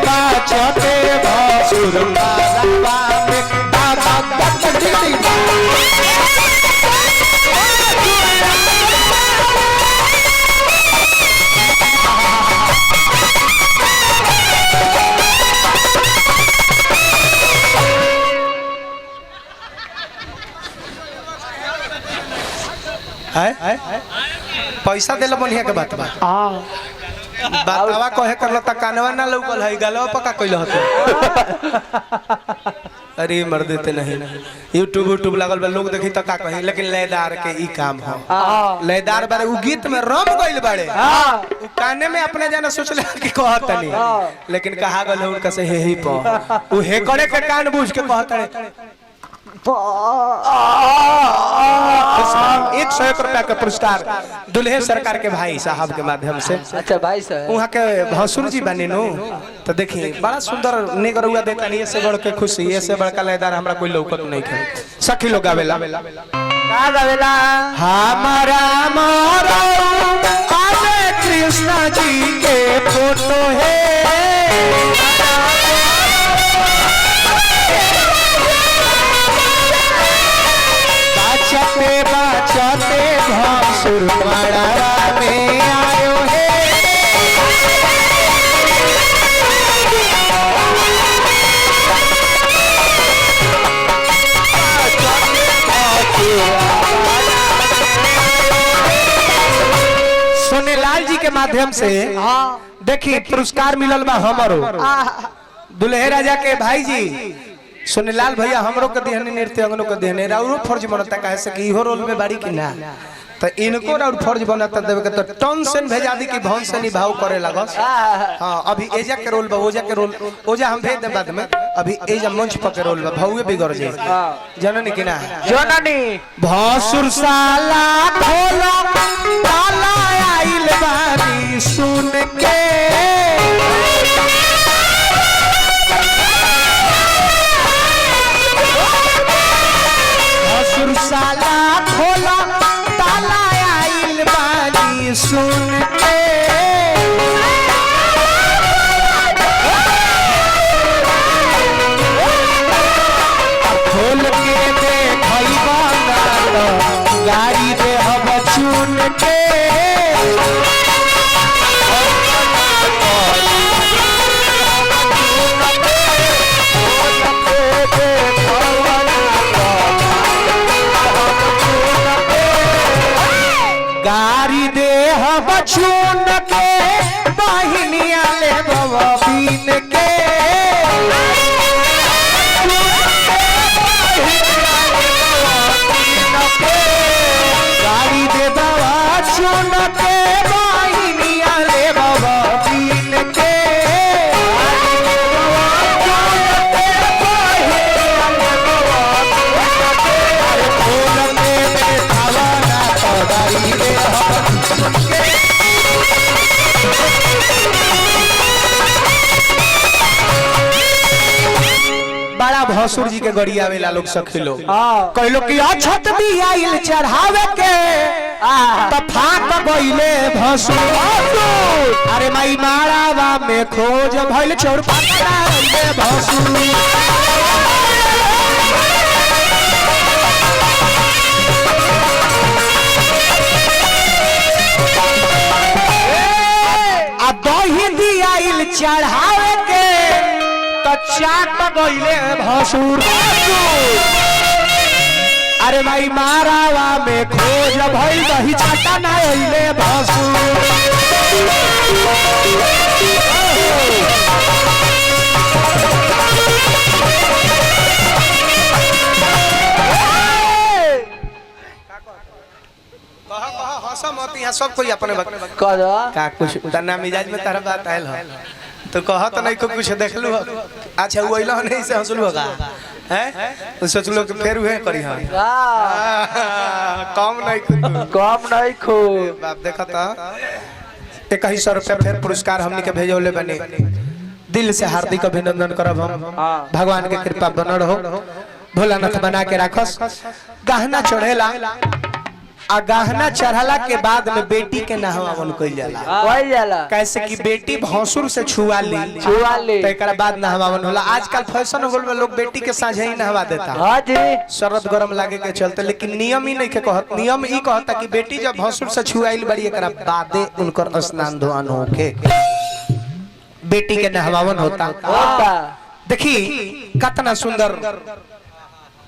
बाचते भसुर मारवा में पैसा दिल बढ़िया के बात बा बतावा कहे करल त कानवा ना लौकल है गलवा पका कइल हतो अरे मर देते नहीं यूट्यूब लागल बा लोग देखी त का कही लेकिन लयदार के ई काम हो लयदार बारे उ गीत में रम गइल बाड़े उ काने में अपने जाना सोचले कि कहत नहीं लेकिन कहा गल उनका से हे ही प उ हे करे के कान बूझ के कहत है 101 रुपया का पुरस्कार दुल्हे सरकार के भाई साहब के माध्यम से। अच्छा भाई साहब वहाँ के भसुर जी बने नो तो देखिए बड़ा सुंदर नेगरुआ देता नहीं ऐसे बड़ के खुशी ऐसे बड़का लयदार हमरा कोई लौकत नहीं है सखी लोग गावेला का गावेला हमारा मारा आने कृष्ण जी के फोटो है बाचते भसुर मारवा में आयो है सोनेलाल जी के माध्यम से देखी पुरस्कार मिलल बा हमरो दुल्हे राजा के भाई जी सोनेलाल भैया हमरो के देहने नृत्य अंगनो के देहने राउरो फर्ज बनता काहे से कि इहो रोल में बाड़ी कि ना तो इनको राउर फर्ज बनता देवे के तो टन से भेजा दी कि भवन से निभाव करे लागस। हां अभी एजा के रोल बा ओजा के रोल ओजा हम भेज दे बाद में अभी एजा मंच पर के रोल बा भौवे बिगड़ जे जननी कि ना जननी भसुर साला खोला ताला आइल बानी सुन के साला खोला ताला आइल बानी सुन के खोल के देखइबा ना गाड़ी दे हम चुन के गाड़ी दे हम चुन के बहिनिया ले बाबा बीन के गाड़ी दे बाबा चुन के बहिनिया ले बाबा बीन के बड़ा भसुर जी के गड़िया वेला लोग सखी लोग कहलो कि अछत भी आइल चढ़ावे के फाक गइले भसुर अरे माई मारावा में खोज भइल चोर पकड़ा गइले भसुर आ दही दी आइल चढ़ावे के तो चाट गइले भसुर अरे भाई मारावा में खोज भइल दही चाटा ना आइले भसुर सब कोई अपने का कुछ तना मिजाज में तारा बात आयल हो तो कहत नहीं को कुछ देखलू अच्छा वो अइलो नहीं से हंसलू होगा हैं तो सोचलो कि फेर उहे करी हां कम नहीं खो बाप देखता 2100 रुपया फिर पुरस्कार हमनी के भेजौले बने दिल से हार्दिक अभिनंदन करब हम भगवान के कृपा बनल हो भोलानाथ बना के राखस गहना चढ़ेला आ गहना चढ़ला के बाद में बेटी के नहवावन कइल जाला। कोई जाला कैसे कि बेटी भौसुर से छुआ ली तो एकरा बाद नहवावन होला। आजकल फैशन हो गइल लोग बेटी के साझे ही नहवा देता। हां जी शरद गरम लागे के चलते, लेकिन नियम ही नहीं के कहत। नियम ई कहता कि बेटी जब भौसुर से छुआइल बड़ी एकरा बादे उनकर स्नान धोआन होके बेटी के नहवावन होता। देखी कितना सुंदर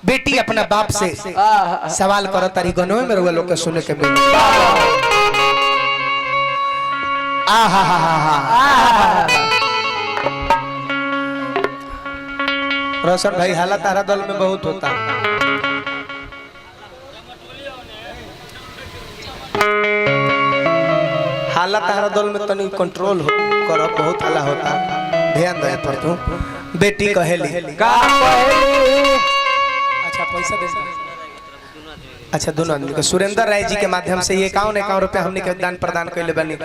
बेटी अपना बाप से सवाल करो तारी गनवे में रुआ लोग के सुने के मिले। रोशन भाई हालत तारा दल में बहुत होता। हालत तारा दल में तनी कंट्रोल करो, बहुत हल्ला होता। ध्यान दे पर तू बेटी कहेली का कहेली। अच्छा पैसा दे। अच्छा दोनों आदमी को सुरेंद्र राय जी के माध्यम से ये 51 रुपया हमने के दान प्रदान कैले बनी।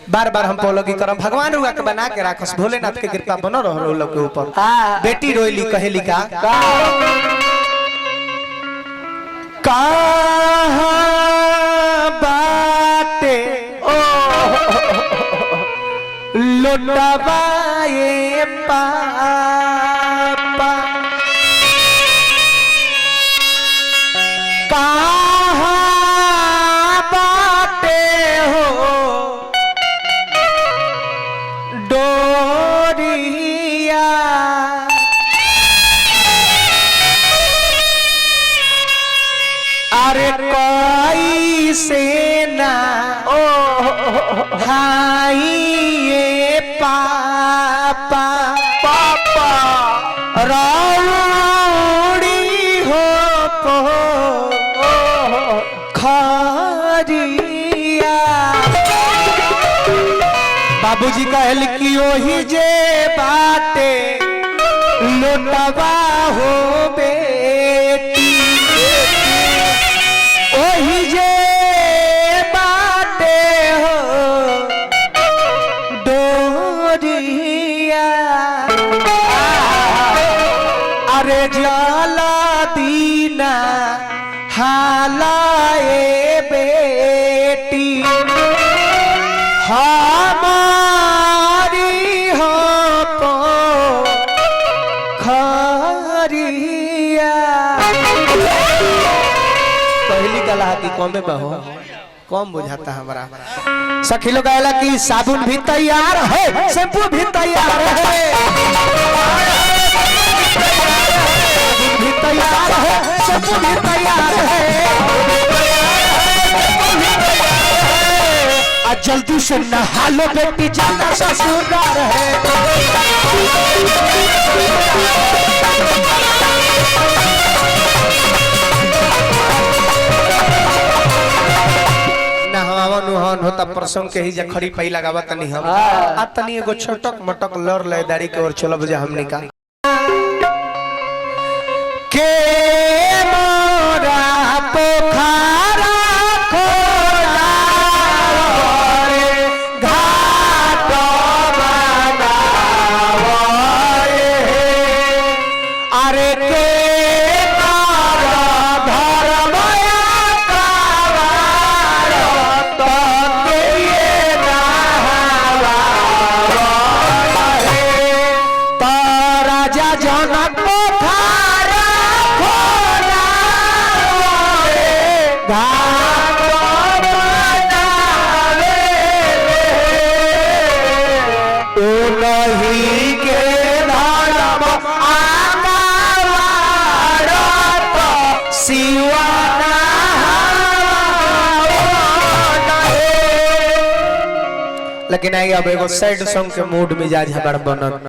बार बार हम पोलोगी करम भगवान रुआ के बना के राखस, भोलेनाथ के कृपा बनो रहो लोग के ऊपर। बेटी रोइली कहेली का बाटे लोटवाए पापा कहाँ बाटे हो डोरिया अरे कोई से ना हाई ये पापा पापा रौड़ी हो पो खरिया। बाबूजी कहल कि ओही जे बाटे लोटवा हो बेटी, ओही जे बाटे हो डोरिया। अरे जला दीना हालाए बेटी हमारी हो तो खरिया। पहली कला की कौमे बहो कौन बुझाता हमारा। सखी लोग कहला कि साबुन भी तैयार है, शैम्पू भी तैयार है, भी तैयार है, शैम्पू भी तैयार है। आज जल्दी से नहा लो बेटी जाना ससुराल है। नहावन होता प्रसंग के ही जखड़ी पई लगावा तनी हम आ तनी एगो छोटक मटक लर ले दाढ़ी के और चलब जा हमनी का के मोरा पोखरा खोला रे घाट बनावे अरे के लेकिन आई अब एगो सैड सॉन्ग के मूड मिजाज हमार बनत।